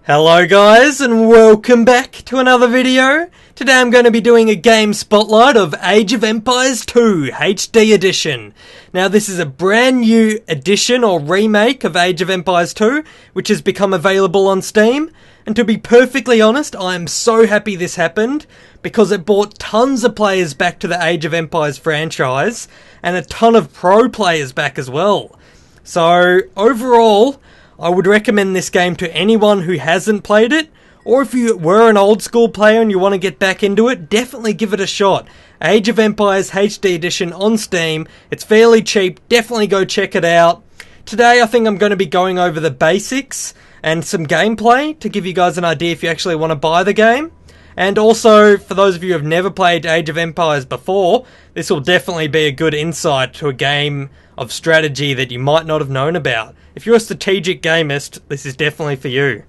Hello guys and welcome back to another video. Today I'm going to be doing a game spotlight of Age of Empires 2 HD edition. Now this is a brand new edition or remake of Age of Empires 2 which has become available on Steam. And to be perfectly honest, I am so happy this happened because it brought tons of players back to the Age of Empires franchise and a ton of pro players back as well. So overall, I would recommend this game to anyone who hasn't played it, or if you were an old school player and you want to get back into it, definitely give it a shot. Age of Empires HD Edition on Steam, it's fairly cheap, definitely go check it out. Today I think I'm going to be going over the basics and some gameplay to give you guys an idea if you actually want to buy the game. And also, for those of you who have never played Age of Empires before, this will definitely be a good insight to a game of strategy that you might not have known about. If you're a strategic gamist, this is definitely for you.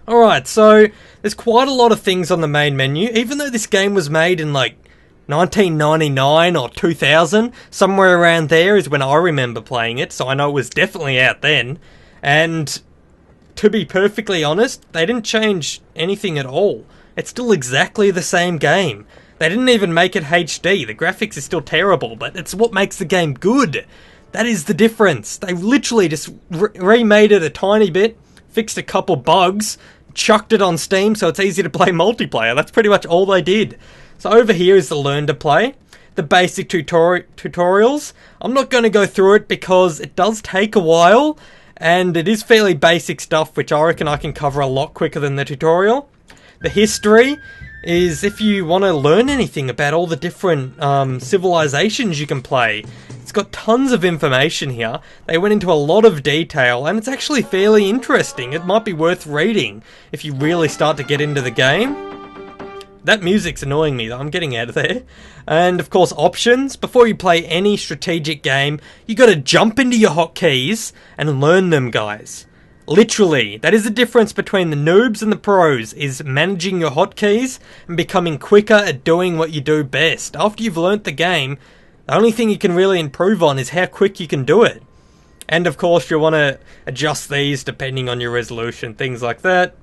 Alright, so there's quite a lot of things on the main menu. Even though this game was made in like 1999 or 2000, somewhere around there is when I remember playing it, so I know it was definitely out then. And to be perfectly honest, they didn't change anything at all. It's still exactly the same game. They didn't even make it HD. The graphics is still terrible, but it's what makes the game good. That is the difference. They literally just remade it a tiny bit, fixed a couple bugs, chucked it on Steam so it's easy to play multiplayer. That's pretty much all they did. So over here is the learn to play. The basic tutorials. I'm not going to go through it because it does take a while, and it is fairly basic stuff which I reckon I can cover a lot quicker than the tutorial. The history is if you want to learn anything about all the different civilizations you can play. It's got tons of information here. They went into a lot of detail and it's actually fairly interesting. It might be worth reading if you really start to get into the game. That music's annoying me though, I'm getting out of there. And of course options. Before you play any strategic game, you got to jump into your hotkeys and learn them, guys. Literally, that is the difference between the noobs and the pros, is managing your hotkeys and becoming quicker at doing what you do best. After you've learnt the game, the only thing you can really improve on is how quick you can do it. And of course, you want to adjust these depending on your resolution, things like that.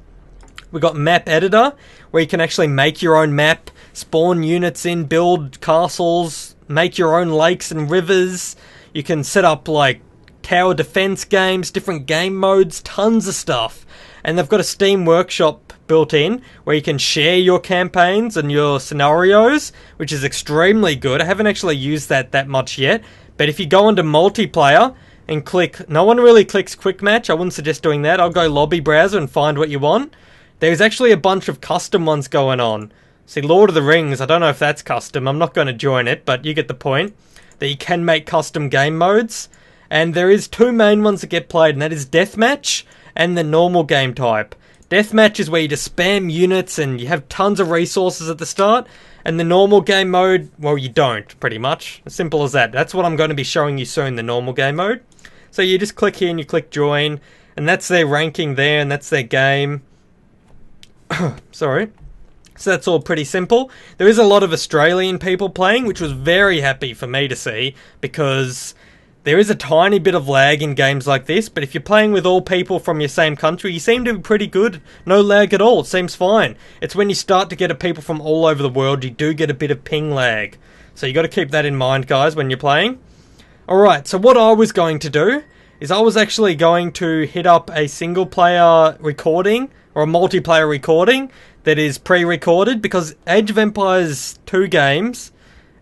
We've got map editor, where you can actually make your own map, spawn units in, build castles, make your own lakes and rivers. You can set up like tower defense games, different game modes, tons of stuff. And they've got a Steam Workshop built in where you can share your campaigns and your scenarios, which is extremely good. I haven't actually used that much yet, but if you go into multiplayer and click, no one really clicks quick match, I wouldn't suggest doing that. I'll go lobby browser and find what you want. There's actually a bunch of custom ones going on. See, Lord of the Rings, I don't know if that's custom, I'm not going to join it, but you get the point, that you can make custom game modes. And there is two main ones that get played, and that is Deathmatch and the normal game type. Deathmatch is where you just spam units and you have tons of resources at the start. And the normal game mode, well, you don't, pretty much. As simple as that. That's what I'm going to be showing you soon, the normal game mode. So you just click here and you click join, and that's their ranking there, and that's their game. Sorry. So that's all pretty simple. There is a lot of Australian people playing, which was very happy for me to see, because there is a tiny bit of lag in games like this, but if you're playing with all people from your same country, you seem to be pretty good. No lag at all, it seems fine. It's when you start to get people from all over the world, you do get a bit of ping lag. So you got to keep that in mind, guys, when you're playing. Alright, so what I was going to do is I was actually going to hit up a single player recording, or a multiplayer recording, that is pre-recorded, because Age of Empires 2 games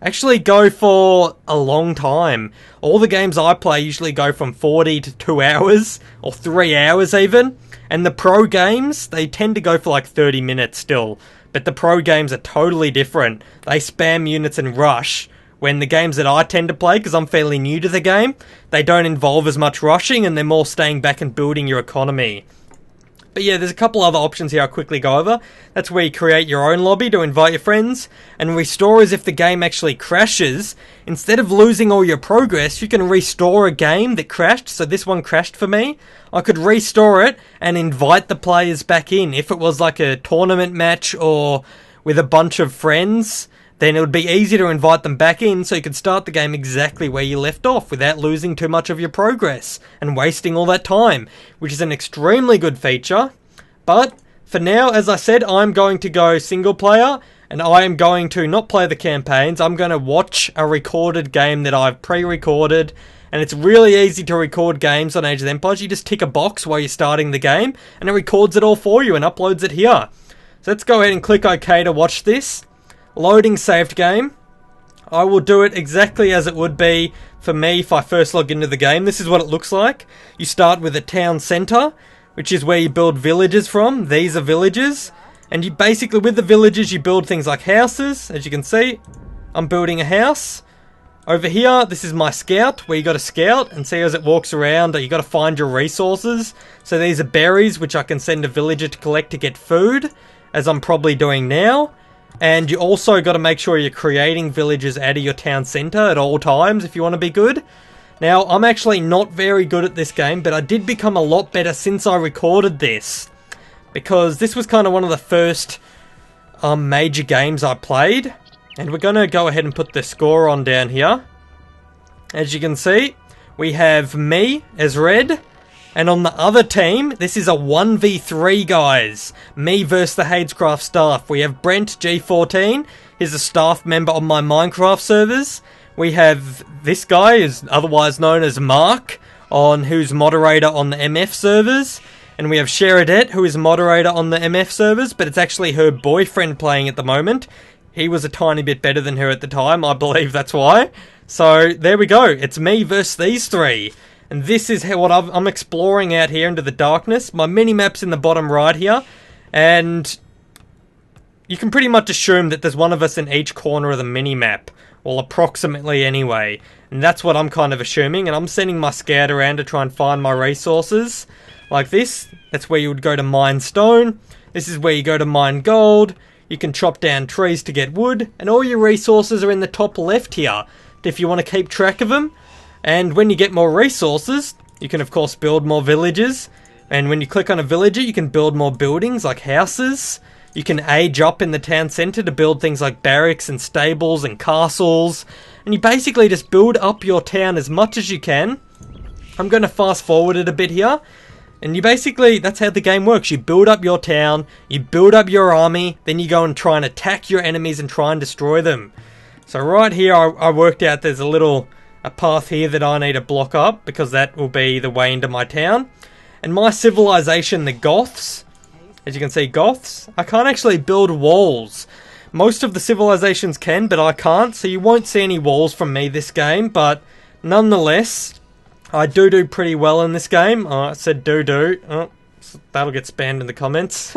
actually go for a long time. All the games I play usually go from 40 to 2 hours, or 3 hours even. And the pro games, they tend to go for like 30 minutes still. But the pro games are totally different. They spam units and rush. When the games that I tend to play, because I'm fairly new to the game, they don't involve as much rushing and they're more staying back and building your economy. But yeah, there's a couple other options here I'll quickly go over. That's where you create your own lobby to invite your friends, and restore as if the game actually crashes. Instead of losing all your progress, you can restore a game that crashed. So this one crashed for me. I could restore it and invite the players back in. If it was like a tournament match or with a bunch of friends, then it would be easy to invite them back in so you could start the game exactly where you left off without losing too much of your progress and wasting all that time, which is an extremely good feature. But for now, as I said, I'm going to go single player, and I am going to not play the campaigns. I'm going to watch a recorded game that I've pre-recorded, and it's really easy to record games on Age of Empires. You just tick a box while you're starting the game, and it records it all for you and uploads it here. So let's go ahead and click OK to watch this. Loading saved game. I will do it exactly as it would be for me if I first log into the game. This is what it looks like. You start with a town centre, which is where you build villages from. These are villages. And you basically, with the villages, you build things like houses. As you can see, I'm building a house. Over here, this is my scout, where you got to scout and see as it walks around. You got to find your resources. So these are berries, which I can send a villager to collect to get food, as I'm probably doing now. And you also got to make sure you're creating villages out of your town centre at all times if you want to be good. Now, I'm actually not very good at this game, but I did become a lot better since I recorded this. Because this was kind of one of the first major games I played. And we're going to go ahead and put the score on down here. As you can see, we have me as red. And on the other team, this is a 1v3, guys. Me versus the Haydz staff. We have Brent, G14. He's a staff member on my Minecraft servers. We have this guy, is otherwise known as Mark, who's moderator on the MF servers. And we have Sheridette, who is moderator on the MF servers, but it's actually her boyfriend playing at the moment. He was a tiny bit better than her at the time, I believe that's why. So, there we go. It's me versus these three. And this is what I'm exploring out here into the darkness. My mini-map's in the bottom right here. And you can pretty much assume that there's one of us in each corner of the mini-map. Well, approximately anyway. And that's what I'm kind of assuming. And I'm sending my scout around to try and find my resources. Like this. That's where you would go to mine stone. This is where you go to mine gold. You can chop down trees to get wood. And all your resources are in the top left here, if you want to keep track of them. And when you get more resources, you can of course build more villages. And when you click on a villager, you can build more buildings like houses. You can age up in the town centre to build things like barracks and stables and castles. And you basically just build up your town as much as you can. I'm going to fast forward it a bit here. And you basically, that's how the game works. You build up your town, you build up your army, then you go and try and attack your enemies and try and destroy them. So right here, I worked out there's a path here that I need to block up, because that will be the way into my town. And my civilization, the Goths, as you can see, Goths, I can't actually build walls. Most of the civilizations can, but I can't, so you won't see any walls from me this game, but nonetheless, I do pretty well in this game. I said do. Oh, that'll get spammed in the comments.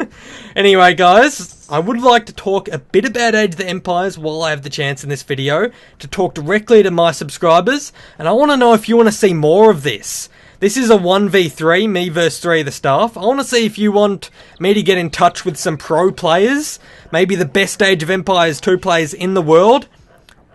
Anyway, guys, I would like to talk a bit about Age of the Empires while I have the chance in this video to talk directly to my subscribers, and I want to know if you want to see more of this. This is a 1v3, me versus 3 of the staff. I want to see if you want me to get in touch with some pro players, maybe the best Age of Empires 2 players in the world,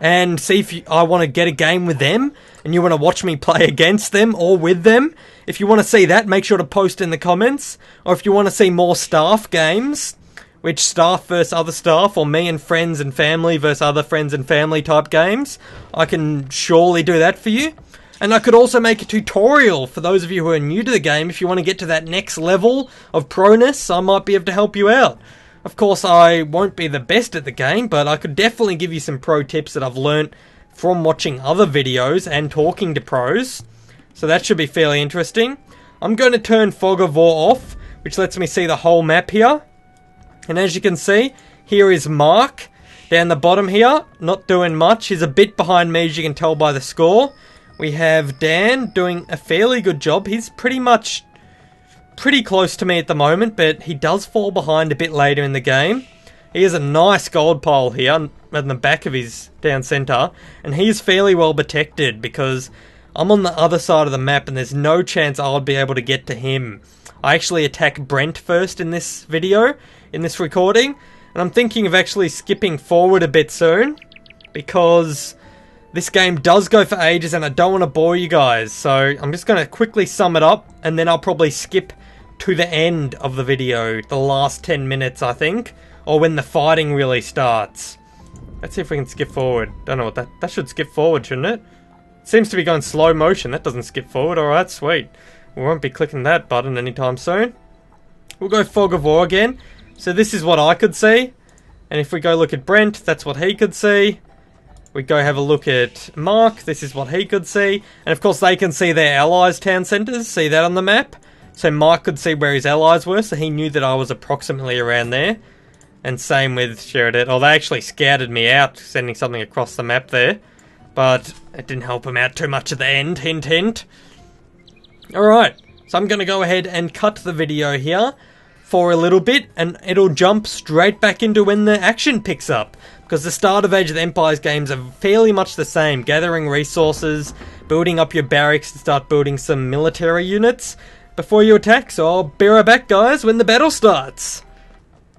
and see if I want to get a game with them, and you want to watch me play against them or with them. If you want to see that, make sure to post in the comments. Or if you want to see more staff games, which staff versus other staff, or me and friends and family versus other friends and family type games, I can surely do that for you. And I could also make a tutorial for those of you who are new to the game. If you want to get to that next level of proness, I might be able to help you out. Of course, I won't be the best at the game, but I could definitely give you some pro tips that I've learnt from watching other videos and talking to pros. So that should be fairly interesting. I'm going to turn Fog of War off, which lets me see the whole map here. And as you can see, here is Mark down the bottom here, not doing much. He's a bit behind me, as you can tell by the score. We have Dan doing a fairly good job. He's pretty close to me at the moment, but he does fall behind a bit later in the game. He has a nice gold pile here at the back of his town centre, and he is fairly well protected because I'm on the other side of the map and there's no chance I'll be able to get to him. I actually attack Brent first in this video, in this recording, and I'm thinking of actually skipping forward a bit soon because this game does go for ages and I don't want to bore you guys. So I'm just going to quickly sum it up and then I'll probably skip to the end of the video, the last 10 minutes I think, or when the fighting really starts. Let's see if we can skip forward. Don't know what that should skip forward, shouldn't it? It seems to be going slow motion. That doesn't skip forward. Alright, sweet. We won't be clicking that button anytime soon. We'll go Fog of War again. So this is what I could see. And if we go look at Brent, that's what he could see. We go have a look at Mark, this is what he could see. And of course they can see their allies' town centres, see that on the map. So Mark could see where his allies were, so he knew that I was approximately around there. And same with Sheridan. Oh, they actually scouted me out, sending something across the map there. But it didn't help him out too much at the end, hint hint. Alright, so I'm going to go ahead and cut the video here for a little bit, and it'll jump straight back into when the action picks up. Because the start of Age of Empires games are fairly much the same. Gathering resources, building up your barracks to start building some military units before you attack. So I'll be right back, guys, when the battle starts.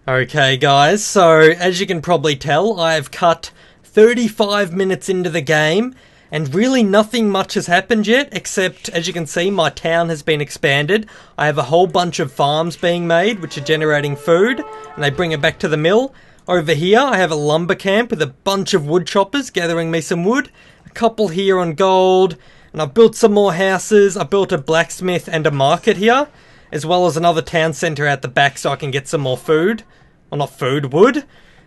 Okay, guys, so as you can probably tell, I've cut 35 minutes into the game, and really nothing much has happened yet, except, as you can see, my town has been expanded. I have a whole bunch of farms being made, which are generating food, and they bring it back to the mill. Over here, I have a lumber camp with a bunch of wood choppers gathering me some wood. A couple here on gold, and I've built some more houses. I built a blacksmith and a market here, as well as another town centre out the back so I can get some more food. Well, not food, wood.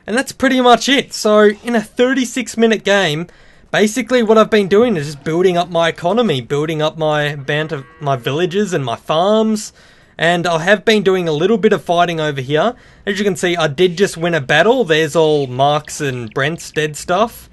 And that's pretty much it. So, in a 36-minute game, basically what I've been doing is just building up my economy, building up my villages and my farms, and I have been doing a little bit of fighting over here. As you can see, I did just win a battle. There's all Mark's and Brent's dead stuff,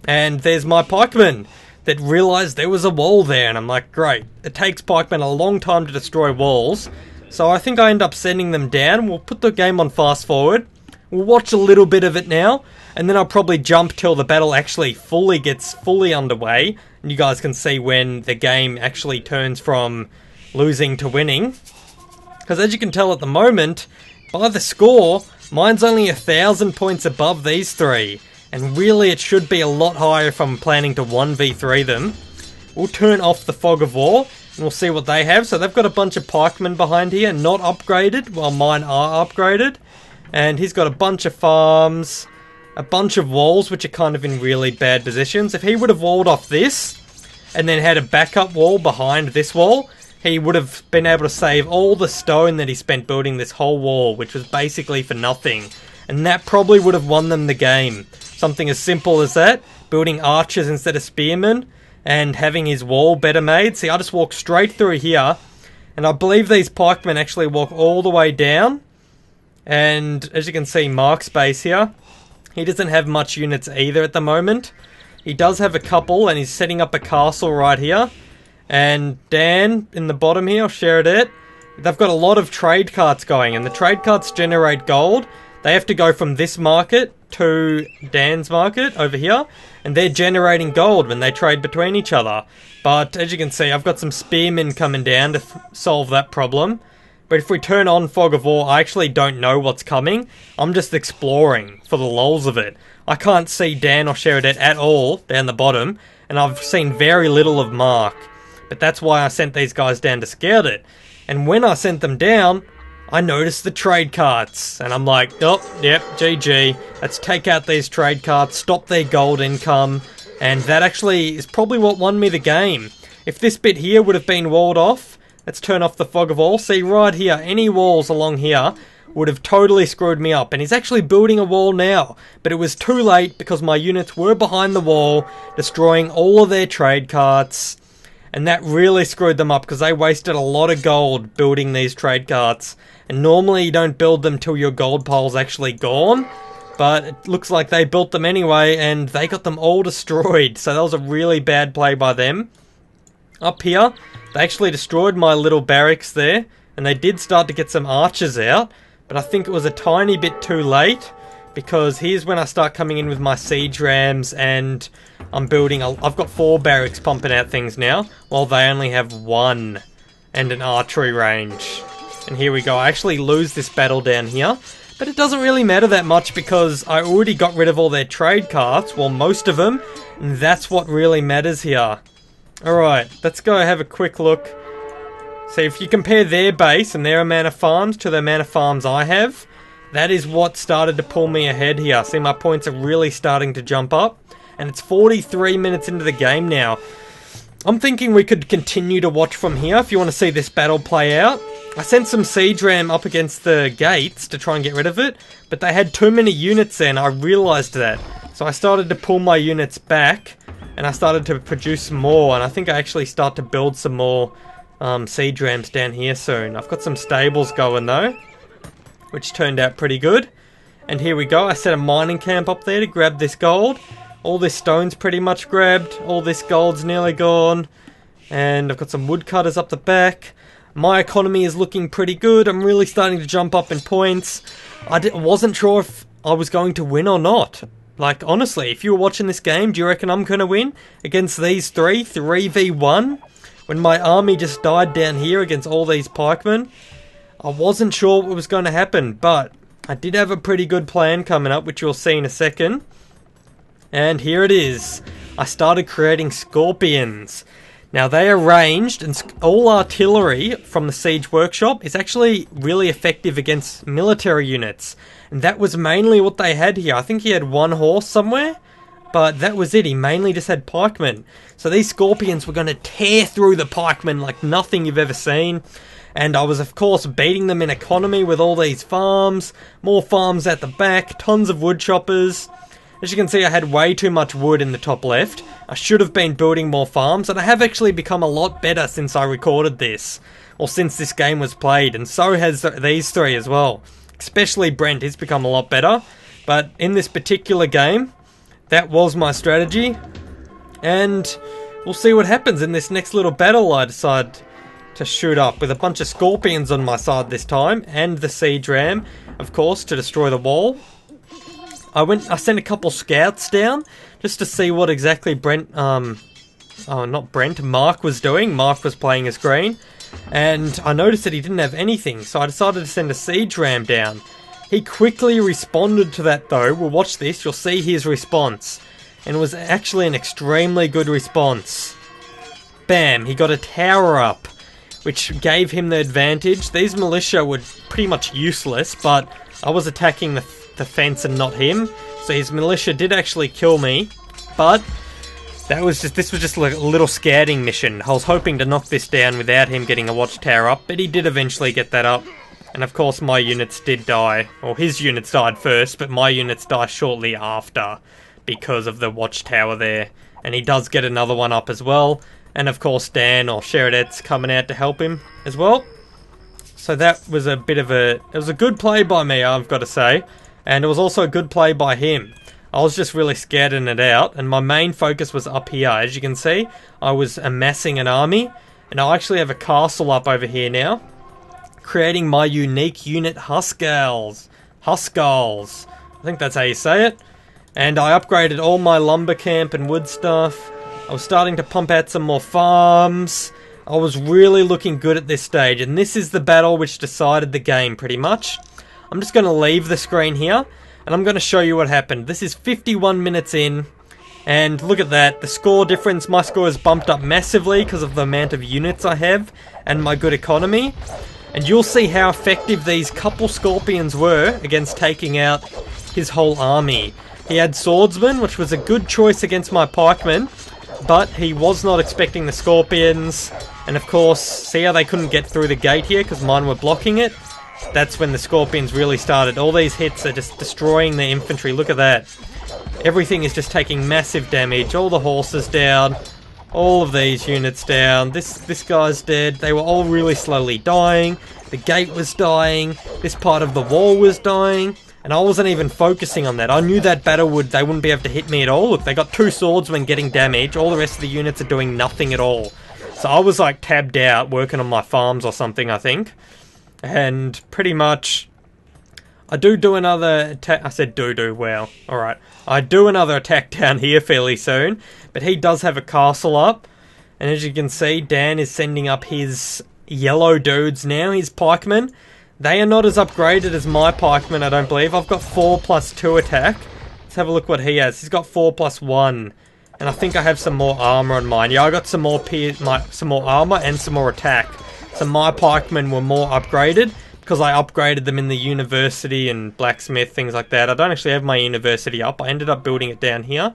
and there's my pikemen that realised there was a wall there, and I'm like, great. It takes pikemen a long time to destroy walls, so I think I end up sending them down. We'll put the game on fast forward. We'll watch a little bit of it now, and then I'll probably jump till the battle actually gets fully underway, and you guys can see when the game actually turns from losing to winning. Because as you can tell at the moment, by the score, mine's only 1,000 points above these three, and really it should be a lot higher if I'm planning to 1v3 them. We'll turn off the Fog of War, and we'll see what they have. So they've got a bunch of pikemen behind here, not upgraded, while mine are upgraded. And he's got a bunch of farms, a bunch of walls, which are kind of in really bad positions. If he would have walled off this, and then had a backup wall behind this wall, he would have been able to save all the stone that he spent building this whole wall, which was basically for nothing. And that probably would have won them the game. Something as simple as that, building archers instead of spearmen, and having his wall better made. See, I just walk straight through here, and I believe these pikemen actually walk all the way down. And as you can see, Mark's base here, he doesn't have much units either at the moment. He does have a couple, and he's setting up a castle right here. And Dan, in the bottom here, Sheridan, they've got a lot of trade carts going, and the trade carts generate gold. They have to go from this market to Dan's market over here, and they're generating gold when they trade between each other. But as you can see, I've got some spearmen coming down to solve that problem. But if we turn on Fog of War, I actually don't know what's coming. I'm just exploring for the lols of it. I can't see Dan or Sheridan at all down the bottom, and I've seen very little of Mark. But that's why I sent these guys down to scout it. And when I sent them down, I noticed the trade carts. And I'm like, oh, yep, GG. Let's take out these trade carts, stop their gold income. And that actually is probably what won me the game. If this bit here would have been walled off, let's turn off the Fog of War. See, right here, any walls along here would have totally screwed me up. And he's actually building a wall now. But it was too late because my units were behind the wall, destroying all of their trade carts. And that really screwed them up because they wasted a lot of gold building these trade carts. And normally you don't build them till your gold pile's actually gone. But it looks like they built them anyway, and they got them all destroyed. So that was a really bad play by them. Up here, they actually destroyed my little barracks there, and they did start to get some archers out, but I think it was a tiny bit too late, because here's when I start coming in with my siege rams, and I'm building, I've got 4 barracks pumping out things now, while they only have 1, and an archery range. And here we go, I actually lose this battle down here, but it doesn't really matter that much, because I already got rid of all their trade carts, well most of them, and that's what really matters here. Alright, let's go have a quick look. So if you compare their base and their amount of farms to the amount of farms I have, that is what started to pull me ahead here. See, my points are really starting to jump up. And it's 43 minutes into the game now. I'm thinking we could continue to watch from here if you want to see this battle play out. I sent some siege ram up against the gates to try and get rid of it, but they had too many units there and I realised that. So I started to pull my units back and I started to produce some more, and I think I actually start to build some more siege rams down here soon. I've got some stables going though, which turned out pretty good. And here we go, I set a mining camp up there to grab this gold. All this stone's pretty much grabbed, all this gold's nearly gone. And I've got some woodcutters up the back. My economy is looking pretty good. I'm really starting to jump up in points. I wasn't sure if I was going to win or not. Like, honestly, if you were watching this game, do you reckon I'm going to win against these 3v1? When my army just died down here against all these pikemen. I wasn't sure what was going to happen, but I did have a pretty good plan coming up, which you'll see in a second. And here it is. I started creating scorpions. Now they are ranged, and all artillery from the siege workshop is actually really effective against military units. And that was mainly what they had here. I think he had one horse somewhere, but that was it. He mainly just had pikemen. So these scorpions were going to tear through the pikemen like nothing you've ever seen. And I was, of course, beating them in economy with all these farms. More farms at the back, tons of wood choppers. As you can see, I had way too much wood in the top left. I should have been building more farms, and I have actually become a lot better since I recorded this. Or since this game was played, and so has these three as well. Especially Brent, he's become a lot better. But in this particular game, that was my strategy. And we'll see what happens in this next little battle I decide to shoot up with a bunch of scorpions on my side this time, and the siege ram, of course, to destroy the wall. I sent a couple scouts down just to see what exactly Mark was doing. Mark was playing as green, and I noticed that he didn't have anything, so I decided to send a siege ram down. He quickly responded to that though. We'll watch this, you'll see his response, and it was actually an extremely good response. Bam, he got a tower up, which gave him the advantage. These militia were pretty much useless, but I was attacking the fence and not him, so his militia did actually kill me. But this was just like a little scouting mission. I was hoping to knock this down without him getting a watchtower up, but he did eventually get that up. And of course my units did die. Well, his units died first, but my units died shortly after because of the watchtower there. And he does get another one up as well. And of course Dan or Sheridet's coming out to help him as well. So that was a bit of it was a good play by me, I've got to say. And it was also a good play by him. I was just really scouting it out, and my main focus was up here. As you can see, I was amassing an army, and I actually have a castle up over here now, creating my unique unit Huskarls. Huskarls. I think that's how you say it. And I upgraded all my lumber camp and wood stuff. I was starting to pump out some more farms. I was really looking good at this stage, and this is the battle which decided the game pretty much. I'm just going to leave the screen here, and I'm going to show you what happened. This is 51 minutes in, and look at that. The score difference, my score has bumped up massively because of the amount of units I have and my good economy. And you'll see how effective these couple scorpions were against taking out his whole army. He had swordsmen, which was a good choice against my pikemen, but he was not expecting the scorpions. And of course, see how they couldn't get through the gate here because mine were blocking it? That's when the scorpions really started. All these hits are just destroying the infantry. Look at that. Everything is just taking massive damage. All the horses down. All of these units down. This guy's dead. They were all really slowly dying. The gate was dying. This part of the wall was dying. And I wasn't even focusing on that. I knew that battle they wouldn't be able to hit me at all. Look, they got 2 swordsmen getting damage. All the rest of the units are doing nothing at all. So I was like tabbed out working on my farms or something, I think. And pretty much, I do another attack. I said well, alright. I do another attack down here fairly soon, but he does have a castle up. And as you can see, Dan is sending up his yellow dudes now, his pikemen. They are not as upgraded as my pikemen, I don't believe. I've got 4+2 attack. Let's have a look what he has. He's got 4+1. And I think I have some more armor on mine. Yeah, I got some more armor and some more attack. So my pikemen were more upgraded because I upgraded them in the university and blacksmith, things like that. I don't actually have my university up. I ended up building it down here.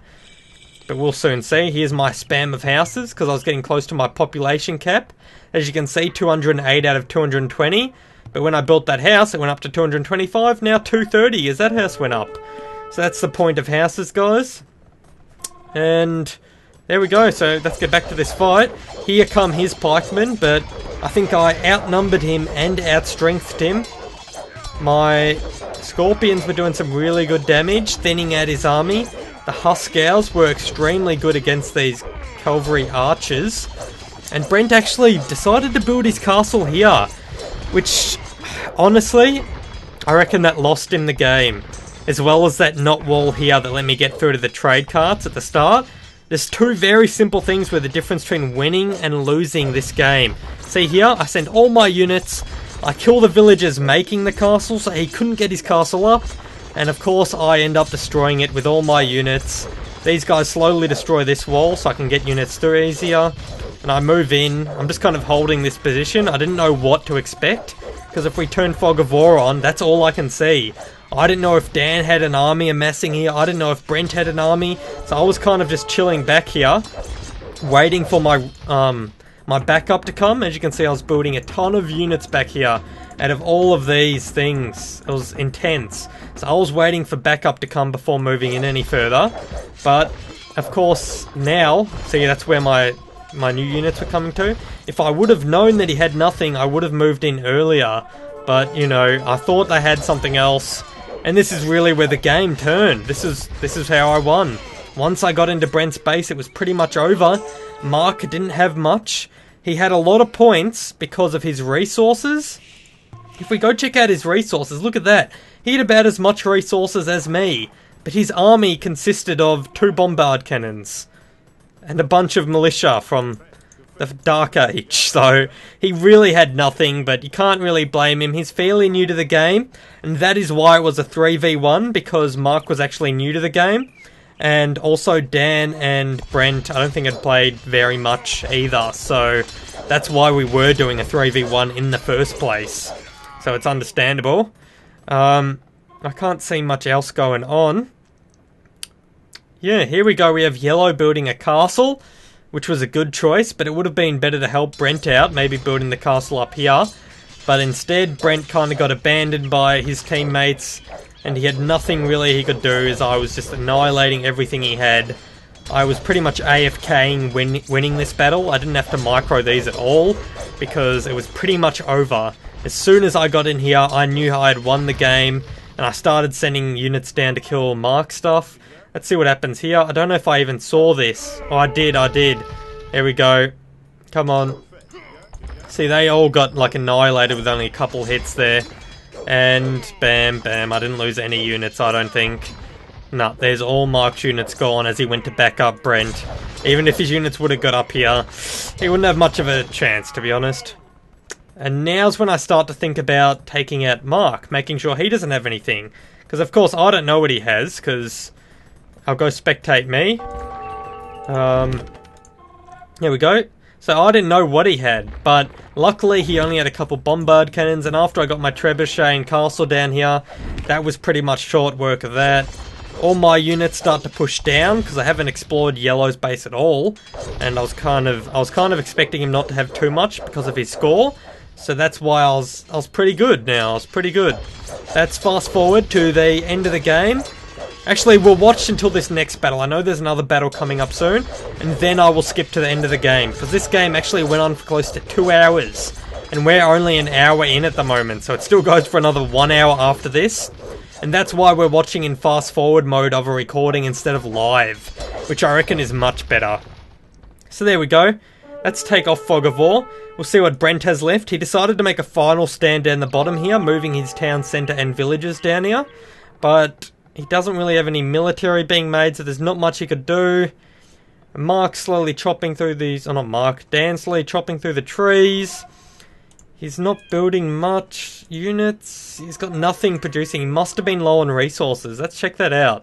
But we'll soon see. Here's my spam of houses, because I was getting close to my population cap. As you can see, 208 out of 220. But when I built that house, it went up to 225. Now 230 as that house went up. So that's the point of houses, guys. And there we go. So let's get back to this fight. Here come his pikemen, but I think I outnumbered him and outstrengthed him. My scorpions were doing some really good damage, thinning out his army. The Huskars were extremely good against these cavalry archers. And Brent actually decided to build his castle here, which, honestly, I reckon that lost him the game. As well as that knot wall here that let me get through to the trade carts at the start. There's two very simple things with the difference between winning and losing this game. See here, I send all my units, I kill the villagers making the castle so he couldn't get his castle up. And of course I end up destroying it with all my units. These guys slowly destroy this wall so I can get units through easier. And I move in. I'm just kind of holding this position. I didn't know what to expect, because if we turn Fog of War on, that's all I can see. I didn't know if Dan had an army amassing here. I didn't know if Brent had an army. So I was kind of just chilling back here, waiting for my my backup to come. As you can see, I was building a ton of units back here out of all of these things. It was intense. So I was waiting for backup to come before moving in any further. But, of course, now, see, that's where my new units were coming to. If I would have known that he had nothing, I would have moved in earlier. But, you know, I thought they had something else. And this is really where the game turned. This is how I won. Once I got into Brent's base, it was pretty much over. Mark didn't have much. He had a lot of points because of his resources. If we go check out his resources, look at that. He had about as much resources as me. But his army consisted of 2 bombard cannons. And a bunch of militia from the Dark Age. So he really had nothing, but you can't really blame him. He's fairly new to the game. And that is why it was a 3v1, because Mark was actually new to the game. And also Dan and Brent, I don't think had played very much either. So that's why we were doing a 3v1 in the first place. So it's understandable. I can't see much else going on. Yeah, here we go. We have Yellow building a castle, which was a good choice, but it would have been better to help Brent out, maybe building the castle up here. But instead, Brent kind of got abandoned by his teammates, and he had nothing really he could do, as I was just annihilating everything he had. I was pretty much AFKing winning this battle. I didn't have to micro these at all, because it was pretty much over. As soon as I got in here, I knew I had won the game, and I started sending units down to kill Mark stuff. Let's see what happens here. I don't know if I even saw this. Oh, I did. There we go. Come on. See, they all got, like, annihilated with only a couple hits there. And bam, bam. I didn't lose any units, I don't think. Nah, there's all Mark's units gone as he went to back up Brent. Even if his units would have got up here, he wouldn't have much of a chance, to be honest. And now's when I start to think about taking out Mark, making sure he doesn't have anything. Because, of course, I don't know what he has, because I'll go spectate me. Here we go. So I didn't know what he had, but luckily he only had a couple bombard cannons, and after I got my trebuchet and castle down here, that was pretty much short work of that. All my units start to push down, because I haven't explored Yellow's base at all, and I was kind of expecting him not to have too much because of his score. So that's why I was pretty good now. I was pretty good. Let's fast forward to the end of the game. Actually, we'll watch until this next battle. I know there's another battle coming up soon, and then I will skip to the end of the game, because this game actually went on for close to 2 hours, and we're only an hour in at the moment, so it still goes for another 1 hour after this, and that's why we're watching in fast forward mode of a recording instead of live, which I reckon is much better. So there we go. Let's take off Fog of War. We'll see what Brent has left. He decided to make a final stand down the bottom here, moving his town centre and villages down here, but he doesn't really have any military being made, so there's not much he could do. Mark's slowly chopping through these... Oh, not Mark. Dan's slowly chopping through the trees. He's not building much units. He's got nothing producing. He must have been low on resources. Let's check that out.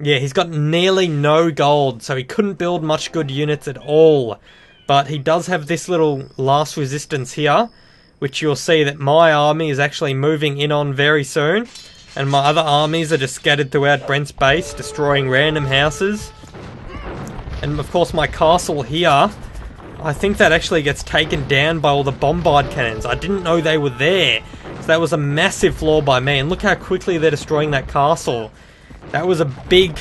Yeah, he's got nearly no gold, so he couldn't build much good units at all. But he does have this little last resistance here, which you'll see that my army is actually moving in on very soon. And my other armies are just scattered throughout Brent's base, destroying random houses. And of course my castle here, I think that actually gets taken down by all the bombard cannons. I didn't know they were there. So that was a massive flaw by me. And look how quickly they're destroying that castle. That was a big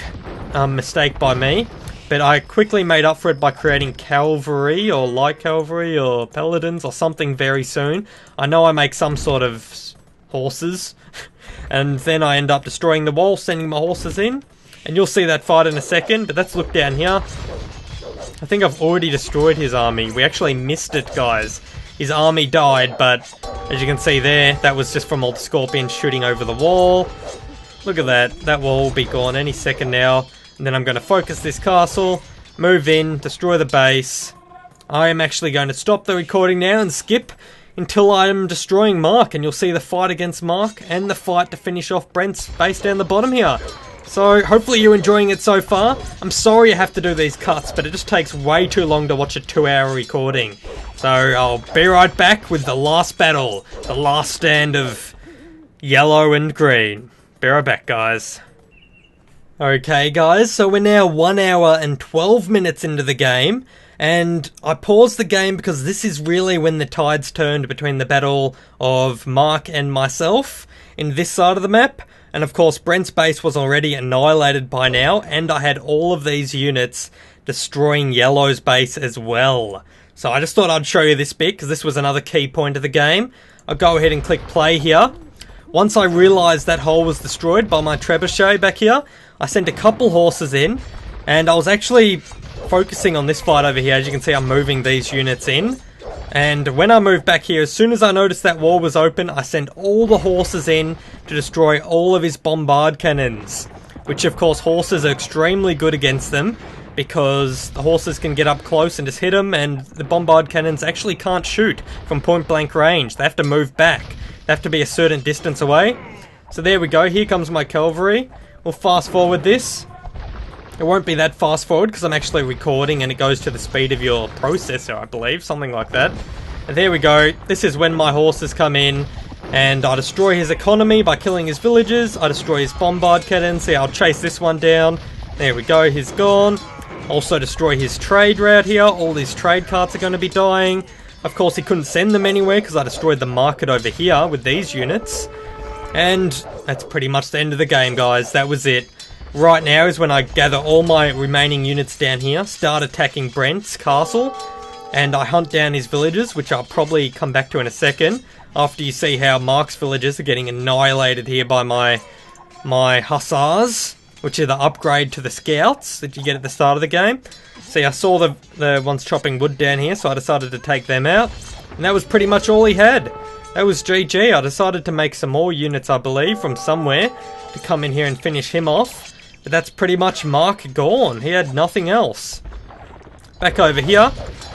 mistake by me. But I quickly made up for it by creating cavalry or light cavalry or paladins or something very soon. I know I make some sort of horses. And then I end up destroying the wall, sending my horses in. And you'll see that fight in a second. But let's look down here. I think I've already destroyed his army. We actually missed it, guys. His army died, but as you can see there, that was just from all the scorpions shooting over the wall. Look at that. That wall will be gone any second now. And then I'm going to focus this castle, move in, destroy the base. I am actually going to stop the recording now and skip until I am destroying Mark. And you'll see the fight against Mark and the fight to finish off Brent's base down the bottom here. So, hopefully you're enjoying it so far. I'm sorry I have to do these cuts, but it just takes way too long to watch a 2-hour recording. So, I'll be right back with the last battle. The last stand of yellow and green. Be right back, guys. Okay, guys, so we're now 1 hour and 12 minutes into the game. And I paused the game because this is really when the tides turned between the battle of Mark and myself in this side of the map. And of course, Brent's base was already annihilated by now, and I had all of these units destroying Yellow's base as well. So I just thought I'd show you this bit, because this was another key point of the game. I'll go ahead and click play here. Once I realised that hole was destroyed by my trebuchet back here, I sent a couple horses in, and I was actually focusing on this fight over here. As you can see, I'm moving these units in. And when I moved back here, as soon as I noticed that wall was open, I sent all the horses in to destroy all of his bombard cannons. Which, of course, horses are extremely good against them, because the horses can get up close and just hit them, and the bombard cannons actually can't shoot from point-blank range. They have to move back. They have to be a certain distance away. So there we go. Here comes my cavalry. We'll fast-forward this. It won't be that fast forward because I'm actually recording and it goes to the speed of your processor, I believe, something like that. And there we go. This is when my horses come in and I destroy his economy by killing his villagers. I destroy his bombard cannons. See, I'll chase this one down. There we go, he's gone. Also destroy his trade route here. All these trade carts are going to be dying. Of course, he couldn't send them anywhere because I destroyed the market over here with these units. And that's pretty much the end of the game, guys. That was it. Right now is when I gather all my remaining units down here, start attacking Brent's castle, and I hunt down his villagers, which I'll probably come back to in a second, after you see how Mark's villagers are getting annihilated here by my hussars, which are the upgrade to the scouts that you get at the start of the game. See, I saw the ones chopping wood down here, so I decided to take them out, and that was pretty much all he had. That was GG. I decided to make some more units, I believe, from somewhere, to come in here and finish him off. But that's pretty much Mark gone. He had nothing else. Back over here,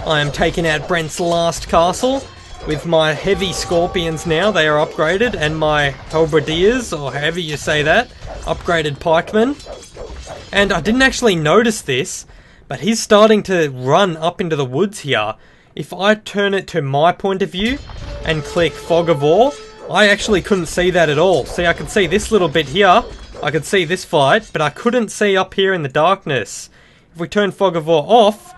I am taking out Brent's last castle with my heavy scorpions now. They are upgraded, and my halberdiers, or however you say that, upgraded pikemen. And I didn't actually notice this, but he's starting to run up into the woods here. If I turn it to my point of view and click Fog of War, I actually couldn't see that at all. See, I could see this little bit here. I could see this fight, but I couldn't see up here in the darkness. If we turn Fog of War off,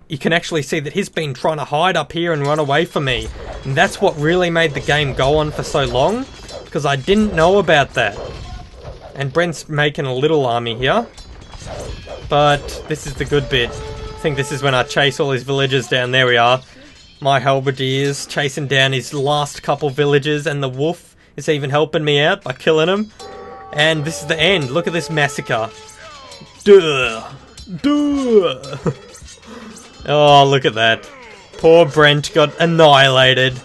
you can actually see that he's been trying to hide up here and run away from me. And that's what really made the game go on for so long, because I didn't know about that. And Brent's making a little army here. But this is the good bit. I think this is when I chase all his villagers down. There we are. My halberdiers chasing down his last couple villagers, and the wolf is even helping me out by killing him. And this is the end. Look at this massacre. Duh. Duh. Oh, look at that. Poor Brent got annihilated.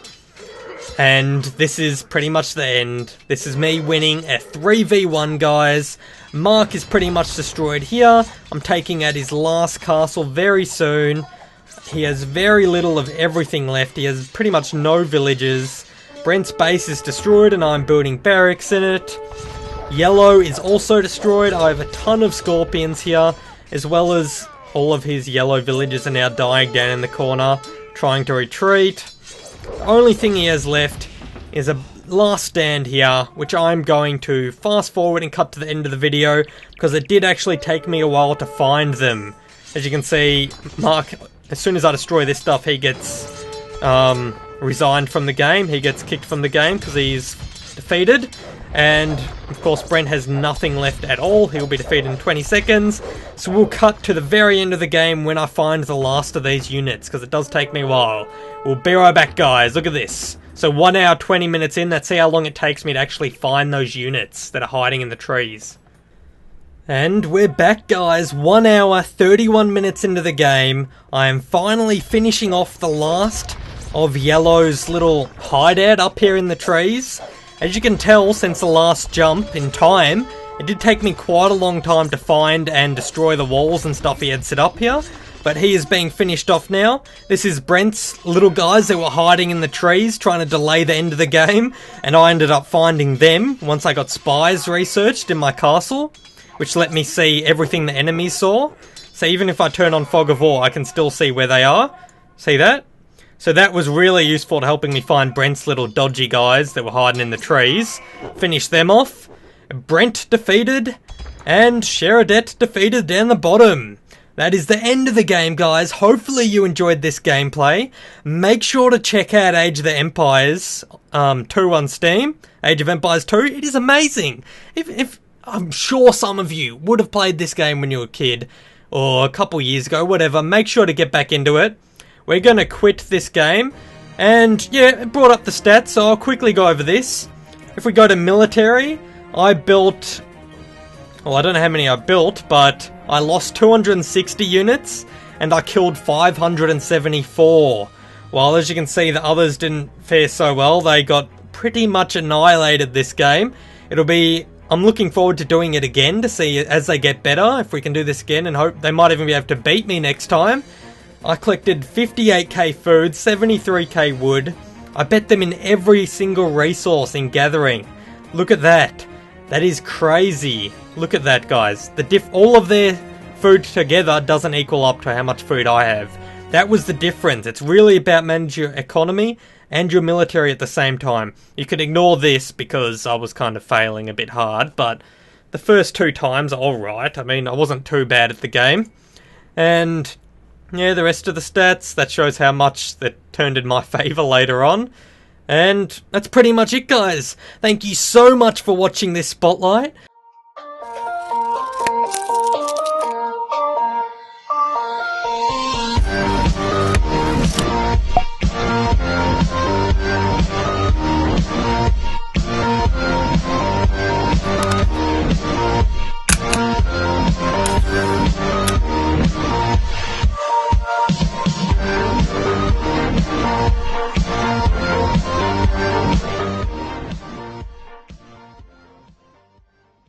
And this is pretty much the end. This is me winning a 3v1, guys. Mark is pretty much destroyed here. I'm taking out his last castle very soon. He has very little of everything left. He has pretty much no villages. Brent's base is destroyed and I'm building barracks in it. Yellow is also destroyed. I have a ton of scorpions here, as well as all of his yellow villagers are now dying down in the corner, trying to retreat. The only thing he has left is a last stand here, which I'm going to fast forward and cut to the end of the video, because it did actually take me a while to find them. As you can see, Mark, as soon as I destroy this stuff, he gets resigned from the game. He gets kicked from the game because he's defeated. And, of course, Brent has nothing left at all. He will be defeated in 20 seconds. So we'll cut to the very end of the game when I find the last of these units, because it does take me a while. We'll be right back, guys. Look at this. So 1 hour, 20 minutes in, let's see how long it takes me to actually find those units that are hiding in the trees. And we're back, guys. 1 hour, 31 minutes into the game. I am finally finishing off the last of Yellow's little hideout up here in the trees. As you can tell, since the last jump in time, it did take me quite a long time to find and destroy the walls and stuff he had set up here. But he is being finished off now. This is Brent's little guys that were hiding in the trees, trying to delay the end of the game. And I ended up finding them once I got spies researched in my castle, which let me see everything the enemies saw. So even if I turn on Fog of War, I can still see where they are. See that? So that was really useful to helping me find Brent's little dodgy guys that were hiding in the trees. Finish them off. Brent defeated. And Sheridet defeated down the bottom. That is the end of the game, guys. Hopefully you enjoyed this gameplay. Make sure to check out Age of the Empires 2 on Steam. Age of Empires 2. It is amazing. If I'm sure some of you would have played this game when you were a kid, or a couple years ago, whatever. Make sure to get back into it. We're going to quit this game. And yeah, it brought up the stats, so I'll quickly go over this. If we go to military, I built... well, I don't know how many I built, but I lost 260 units, and I killed 574. While as you can see, the others didn't fare so well. They got pretty much annihilated this game. I'm looking forward to doing it again to see as they get better, if we can do this again, and hope they might even be able to beat me next time. I collected 58k food, 73k wood. I bet them in every single resource in gathering. Look at that. That is crazy. Look at that, guys. All of their food together doesn't equal up to how much food I have. That was the difference. It's really about managing your economy and your military at the same time. You can ignore this because I was kind of failing a bit hard, but the first 2 times are alright. I mean, I wasn't too bad at the game. And yeah, the rest of the stats, that shows how much that turned in my favour later on. And that's pretty much it, guys. Thank you so much for watching this spotlight.